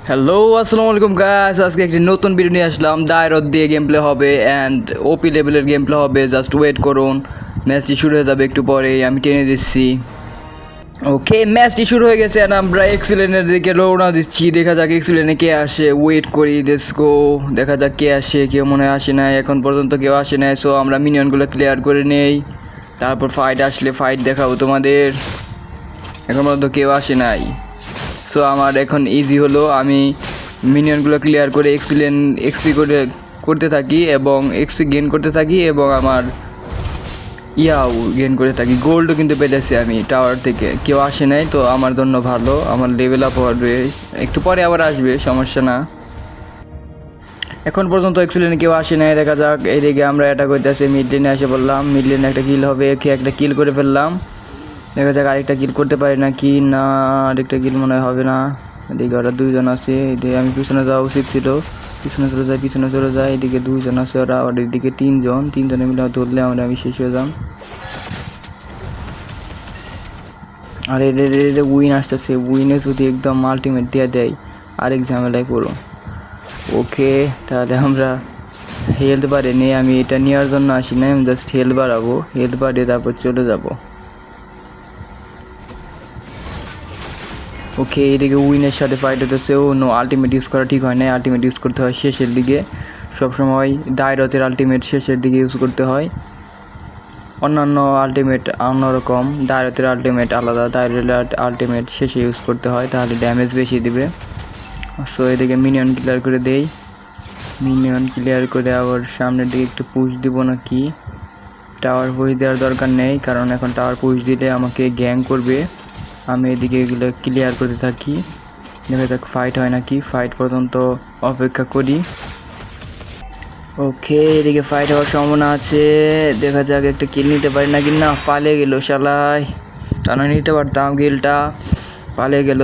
Hello আসসালামু আলাইকুম guys, আজকে একটি নতুন ভিডিও নিয়ে আসলাম। দায়রত দিয়ে গেম প্লে হবে অ্যান্ড ওপি লেভেলের গেম প্লে হবে। জাস্ট ওয়েট করুন, ম্যাচটি শুরু হয়ে যাবে একটু পরেই, আমি টেনে দিচ্ছি। ওকে, ম্যাচটি শুরু হয়ে গেছে অ্যান্ড আমরা এক্সপ্লেনের দিকে রওনা দিচ্ছি। দেখা যাক এক্সপ্লেনে কে আসে, ওয়েট করি, লেটস গো। দেখা যাক কে আসে, কেউ মনে হয় আসে নাই, এখন পর্যন্ত কেউ আসে নাই। সো আমরা মিনিয়নগুলো ক্লিয়ার করে নেই, তারপর ফাইট আসলে ফাইট দেখাবো তোমাদের। এখন পর্যন্ত কেউ আসে নাই, সো আমার এখন ইজি হলো। আমি মিনিয়নগুলো ক্লিয়ার করে এক্সপি করতে থাকি এবং এক্সপি গেইন করতে থাকি এবং আমার ইয়াও গেইন করে থাকি। গোল্ডও কিন্তু পেতেছি আমি টাওয়ার থেকে। কেউ আসে নাই, তো আমার জন্য ভালো, আমার লেভেল আপ হবে। একটু পরে আবার আসবে, সমস্যা না। এখন পর্যন্ত এক্সিলেন্ট কেউ আসে নাই। দেখা যাক, এইদিকে আমরা এটা করতেছি, মিড লেনে এসে বললাম। মিড লেনে একটা কিল হবে, একটা কিল করে ফেললাম। দেখা যাক আরেকটা কিল করতে পারি না কি না, আরেকটা কিল মনে হবে না। এদিকে ওরা দুইজন আছে, এদিকে আমি পিছনে যাওয়া উচিত ছিল, পিছনে চলে যায়। এদিকে দুইজন আছে ওরা, আর এদিকে তিনজনে মিলে ধরলে আমি শেষ হয়ে যাম। আর এদের উইন আসতেছে, উইনে যদি একদম আলটিমেট দিয়ে দেয় আরেক ঝামেলায় পড়ো। ওকে, তাহলে আমরা হেলথ বাড়ে নেই, আমি এটা নেওয়ার জন্য আসি না, আমি জাস্ট হেলথ বাড়াবো। হেলথ বাড়িয়ে তারপর চলে যাবো। ওকে, এদিকে উইনের সাথে ফাইট হতেছে। ও নো, আলটিমেট ইউজ করা ঠিক হয় না, আলটিমেট ইউজ করতে হয় শেষের দিকে। সবসময় দায়রতের আলটিমেট শেষের দিকে ইউজ করতে হয়। অন্যান্য আলটিমেট অন্যরকম, দায়রতের আলটিমেট আলাদা। দায়রতের আলটিমেট শেষে ইউজ করতে হয়, তাহলে ড্যামেজ বেশি দিবে। সো এদিকে মিনিয়ন ক্লিয়ার করে দেই। মিনিয়ন ক্লিয়ার করে আবার সামনের দিকে একটু পুশ দিব নাকি। টাওয়ার পুশ দেওয়ার দরকার নেই, কারণ এখন টাওয়ার পুশ দিলে আমাকে গ্যাং করবে। আমি এদিকে এগুলো ক্লিয়ার করতে থাকি। দেখা যাক ফাইট হয় নাকি, ফাইট পর্যন্ত অপেক্ষা করি। ওকে, এদিকে ফাইট হওয়ার সম্ভাবনা আছে। দেখা যাক একটা কিল নিতে পারি নাকি। না, পালিয়ে গেল শালাই। টানা নিতে পারতাম কিলটা, পালিয়ে গেল।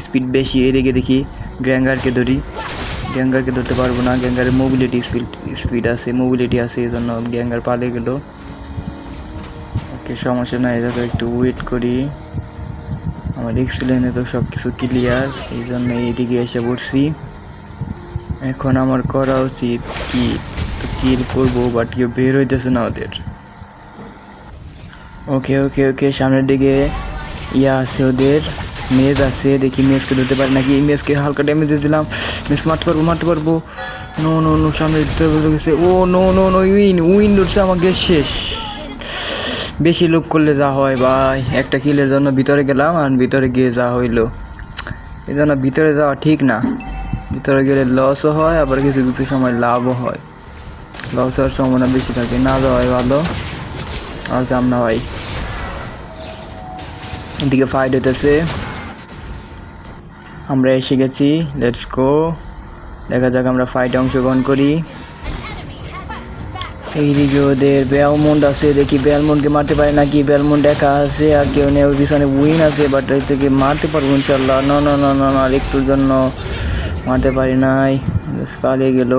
স্পিড বেশি। এদিকে দেখি গ্যাঙ্গারকে ধরি, গ্যাঙ্গারকে ধরতে পারবো না। গ্যাঙ্গারের স্পিড আছে, মোবিলিটি আছে, এই জন্য গ্যাঙ্গার পালিয়ে গেল। ওকে, সমস্যা নাই, দেখো একটু ওয়েট করি। আমার এক্সিলেন্টে তো সব কিছু ক্লিয়ার, এই জন্য এইদিকে এসে পড়ছি। এখন আমার করা উচিত কি, তো কিল করবো, বাট কেউ বের হইতেছে না ওদের। ওকে ওকে ওকে, সামনের দিকে ইয়া আছে ওদের, মেজ আছে। দেখি মেজকে ধরতে পারি নাকি। মেজকে হালকা ড্যামেজ দিয়ে দিলাম। মেজকে মারতে পারবো। নো নো নো, সামনে দিতে গেছে। ও নো নো নো, উইন ধরছে আমাকে। শেষ। বেশি লোক করলে যা হয় ভাই, একটা কিলের জন্য ভিতরে গেলাম আর ভিতরে গিয়ে যা হইলো। এই জন্য ভিতরে যাওয়া ঠিক না, ভিতরে গেলে লসও হয়, আবার কিছু কিছু সময় লাভও হয়। লস হওয়ার সম্ভাবনা বেশি থাকে, না যাওয়াই ভালো। আর যাম না ভাই। এদিকে ফাইট হইতেছে, আমরা এসে গেছি, লেটস গো। দেখা যাক আমরা ফাইটে অংশগ্রহণ করি। এইদিকে ওদের বেলমন্ড আছে, দেখি বেলমন্ডকে মারতে পারে নাকি। বেলমন্ড একা আছে আর কেউ নেই, ওর পিছনে উইন আছে, বাট ওই থেকে মারতে পারবো ইনশাল্লাহ। না না না না না, একটুর জন্য মারতে পারি নাই, পালিয়ে গেল।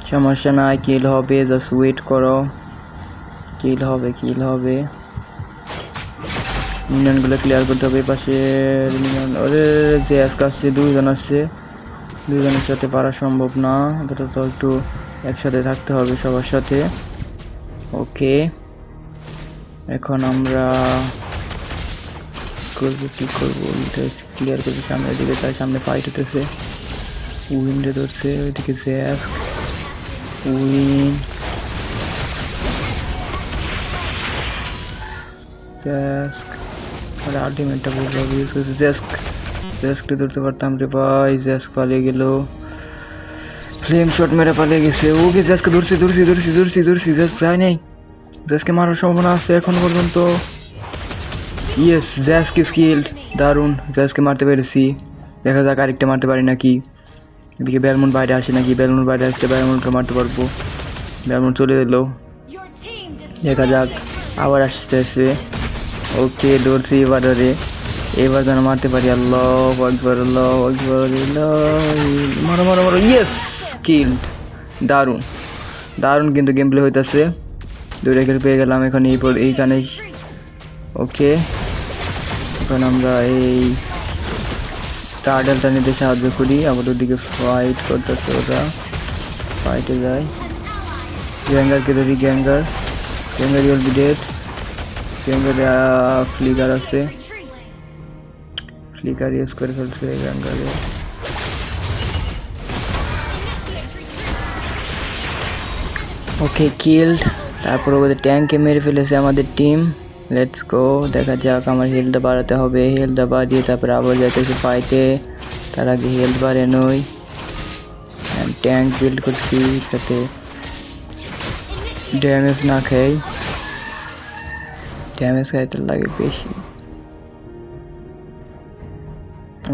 সমস্যা নাই, কিল হবে, জাস্ট ওয়েট করো। কিল হবে। মিনিয়নগুলো ক্লিয়ার করতে হবে। পাশে মিনিয়ন, ওরে যে আজকে আসছে, দুইজন আসছে, দুইজনের সাথে পারা সম্ভব না, আপাতত একটু একসাথে থাকতে হবে সবার সাথে। ওকে, এখন আমরা কি করবো, ক্লিয়ার করতে সামনের দিকে তাই। সামনে ফাইট হতেছে, উইন্ডে ধরছে, ওইদিকে জ্যাস্ক, উইন, জ্যাস্ক, আর আলটিমেটটা ভালোভাবে ইউজ করছে। জ্যাস্ককে ধরতে পারতাম রে ভাই, জ্যাস্ক পালিয়ে গেল। ফ্লেম শট মেরে পালিয়ে গেছে। ওকে, জ্যাস্ককে ধরছি। জ্যাস্ক যায় নাই, জ্যাস্ককে মারার সম্ভাবনা আছে এখন পর্যন্ত। ইয়েস, জ্যাস্ক স্কিল্ড, দারুণ, জ্যাস্ককে মারতে পেরেছি। দেখা যাক আরেকটা মারতে পারি নাকি। এদিকে বেলমন্ড বাইরে আসে নাকি, বেলমন্ড বাইরে আসলে বেলমন্ডকে মারতে পারবো। বেলমন্ড চলে এলো, দেখা যাক আবার আসতেছে। ওকে, ধরছি এবার যেন মারতে পারি। আল্লাহু আকবার, মারো। ইয়েস, কিল্ড, দারুণ কিন্তু গেম প্লে হইতেছে। দুইটা কিল পেয়ে গেলাম এখন এইখানে। ওকে, এখন আমরা এই টার্টেলটা নিতে সাহায্য করি। আবার ওদিকে ফাইট করতেছে ওরা, ফাইটে যায়। গ্যাঙ্গারকে ধরি, গ্যাঙ্গার উইল বি ডেড। গ্যাঙ্গারে ফ্লিকার আছে, ফ্লিকার ইউজ করে ফেলছে গ্যাঙ্গারে। ওকে কিল্ড। তারপর ওদের ট্যাঙ্কে মেরে ফেলেছে আমাদের টিম। লেটস গো, দেখা যাক। আমার হেলথটা বাড়াতে হবে, হেলথটা বাড়িয়ে তারপরে আবার যাইতেছে ফাইটে। তার আগে হেলথ বাড়ে নই, ট্যাঙ্ক বিল্ড করছি যাতে ড্যামেজ না খাই, ড্যামেজ খাইতে লাগে বেশি।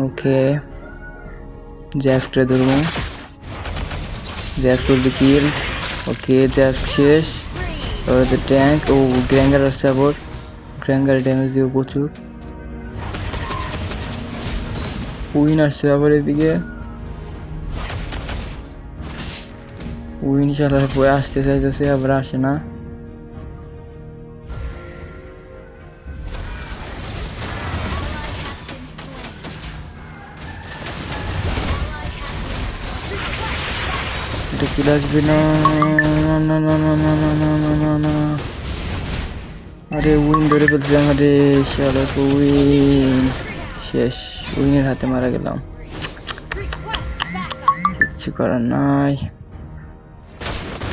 ওকে জ্যাস্করে ধরবো, জ্যাস্ক করবে কিল। ওকে জ্যাস্ক শেষ। ওদের ট্যাঙ্ক ও গ্র্যাঙ্গার আসছে, আবার গ্র্যাঙ্গারে ড্যামেজ দিও প্রচুর। উইন আসছে আবার এদিকে, উইন চালার পরে আসতে চাইতেছে, আবার আসে না। এটা কিল আসবে না, আরে উইন ধরে ফেলছে আমাদের, শালা উইন শেষ, উইনের হাতে মারা গেলাম, কিচ্ছু করার নাই।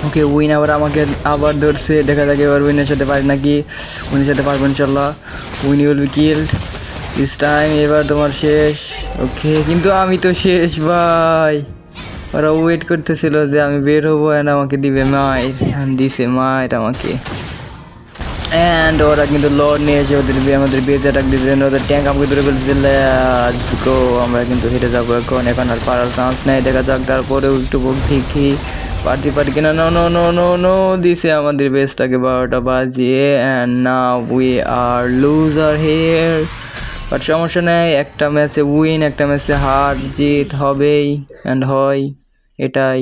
ওকে উইন আবার আমাকে আবার ধরছে, দেখা যাক এবার উইনের সাথে পারি নাকি। উইনের সাথে পারবো ইনশাল্লাহ, win will be killed this time. এবার তোমার শেষ। ওকে কিন্তু আমি তো শেষ ভাই, ওরা ওয়েট করতেছিল যে আমি বের হবো অ্যান্ড আমাকে দিবে মাইর, দিছে মাইর আমাকে। অ্যান্ড ওরা কিন্তু লর্ড নিয়ে এসে আমাদের বেজ অ্যাটাক দিয়েছে, ওদের ট্যাঙ্ক আমাকে ধরে ফেলছে। লেটস গো, আমরা কিন্তু হেঁটে যাবো এখন আর পারার চান্স নেই, দেখা যাক। তারপরেও একটু দেখি পারি কিনা। No no no no no, দিছে আমাদের বেজটাকে 12টা বাজিয়ে। And now we are loser here, but সমস্যা নেই, একটা ম্যাচে উইন একটা ম্যাচে হার জিত হবেই অ্যান্ড হয়, এটাই।